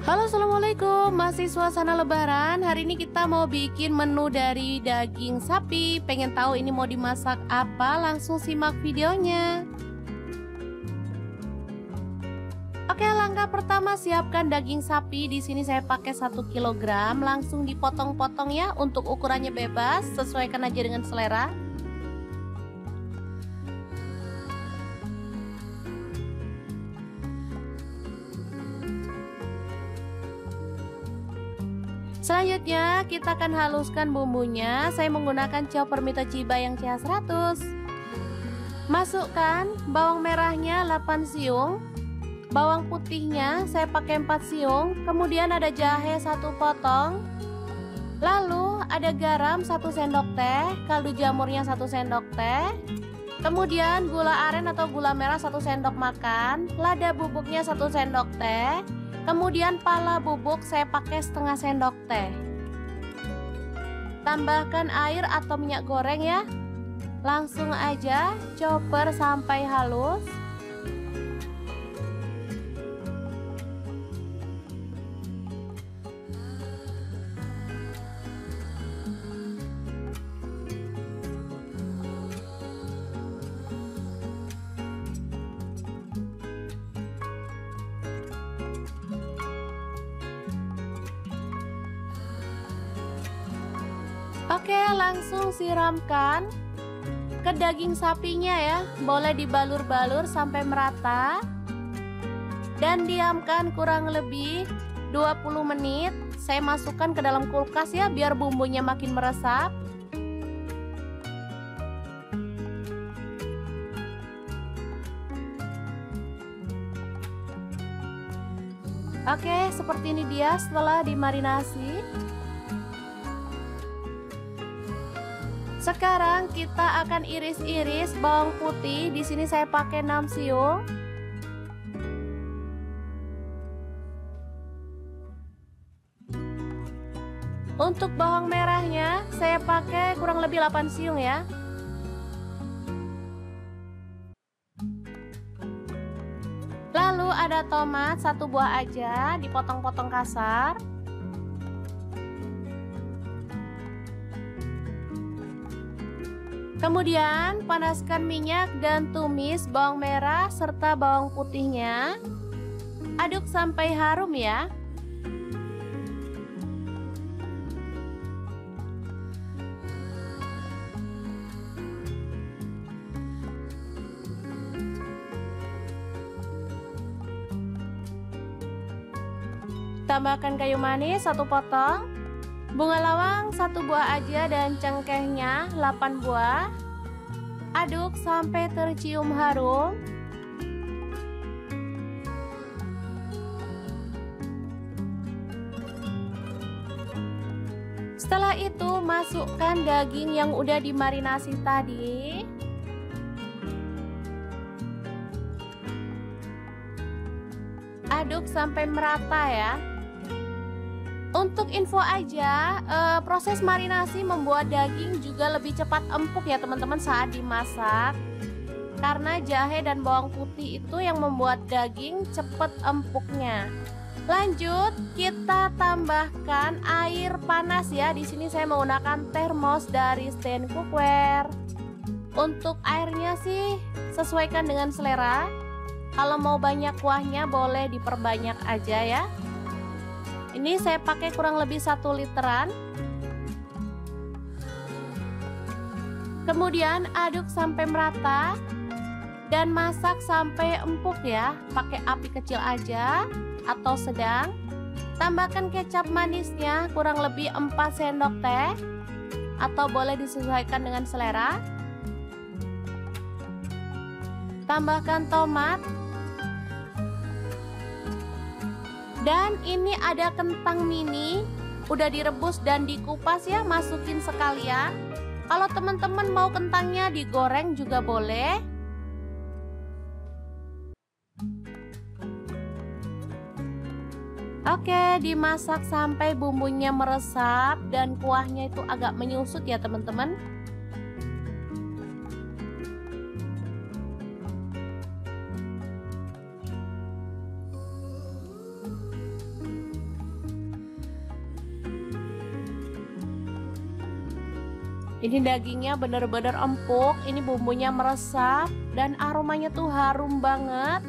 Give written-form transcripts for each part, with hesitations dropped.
Halo, assalamualaikum. Masih suasana lebaran. Hari ini kita mau bikin menu dari daging sapi. Pengen tahu ini mau dimasak apa? Langsung simak videonya. Oke, langkah pertama siapkan daging sapi. Di sini saya pakai 1 kg. Langsung dipotong-potong ya. Untuk ukurannya bebas, sesuaikan aja dengan selera. Selanjutnya kita akan haluskan bumbunya. Saya menggunakan chopper Mito Chiba yang CH100. Masukkan bawang merahnya 8 siung. Bawang putihnya saya pakai 4 siung. Kemudian ada jahe 1 potong. Lalu ada garam 1 sendok teh. Kaldu jamurnya 1 sendok teh. Kemudian gula aren atau gula merah 1 sendok makan. Lada bubuknya 1 sendok teh. Kemudian pala bubuk saya pakai setengah sendok teh. Tambahkan air atau minyak goreng ya. Langsung aja chopper sampai halus. Oke, langsung siramkan ke daging sapinya ya. Boleh dibalur-balur sampai merata. Dan diamkan kurang lebih 20 menit. Saya masukkan ke dalam kulkas ya, biar bumbunya makin meresap. Oke, seperti ini dia setelah dimarinasi. Sekarang kita akan iris-iris bawang putih. Di sini saya pakai 6 siung. Untuk bawang merahnya saya pakai kurang lebih 8 siung ya. Lalu ada tomat 1 buah aja, dipotong-potong kasar. Kemudian panaskan minyak dan tumis bawang merah serta bawang putihnya. Aduk sampai harum ya. Tambahkan kayu manis 1 potong. Bunga lawang 1 buah aja dan cengkehnya 8 buah. Aduk sampai tercium harum. Setelah itu masukkan daging yang udah dimarinasi tadi. Aduk sampai merata ya. Untuk info aja, proses marinasi membuat daging juga lebih cepat empuk ya teman-teman saat dimasak. Karena jahe dan bawang putih itu yang membuat daging cepat empuknya. Lanjut, kita tambahkan air panas ya. Di sini saya menggunakan termos dari Stand Cookware. Untuk airnya sih sesuaikan dengan selera. Kalau mau banyak kuahnya boleh diperbanyak aja ya. Ini saya pakai kurang lebih 1 literan. Kemudian aduk sampai merata dan masak sampai empuk ya. Pakai api kecil aja atau sedang. Tambahkan kecap manisnya kurang lebih 4 sendok teh atau boleh disesuaikan dengan selera. Tambahkan tomat. Dan ini ada kentang mini, udah direbus dan dikupas ya, masukin sekalian. Kalau teman-teman mau kentangnya digoreng juga boleh. Oke, dimasak sampai bumbunya meresap dan kuahnya itu agak menyusut ya teman-teman. Ini dagingnya bener-bener empuk, ini bumbunya meresap dan aromanya tuh harum banget.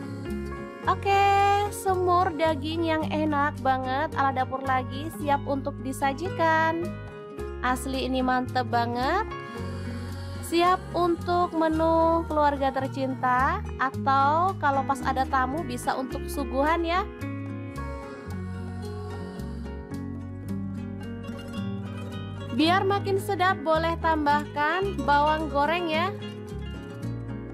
Oke, semur daging yang enak banget ala dapur lagi siap untuk disajikan. Asli ini mantep banget. Siap untuk menu keluarga tercinta atau kalau pas ada tamu bisa untuk suguhan ya. Biar makin sedap boleh tambahkan bawang goreng ya.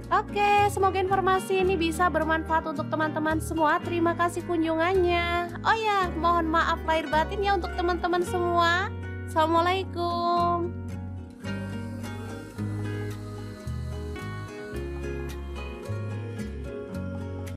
Oke, semoga informasi ini bisa bermanfaat untuk teman-teman semua. Terima kasih kunjungannya. Oh ya, mohon maaf lahir batin ya untuk teman-teman semua. Assalamualaikum.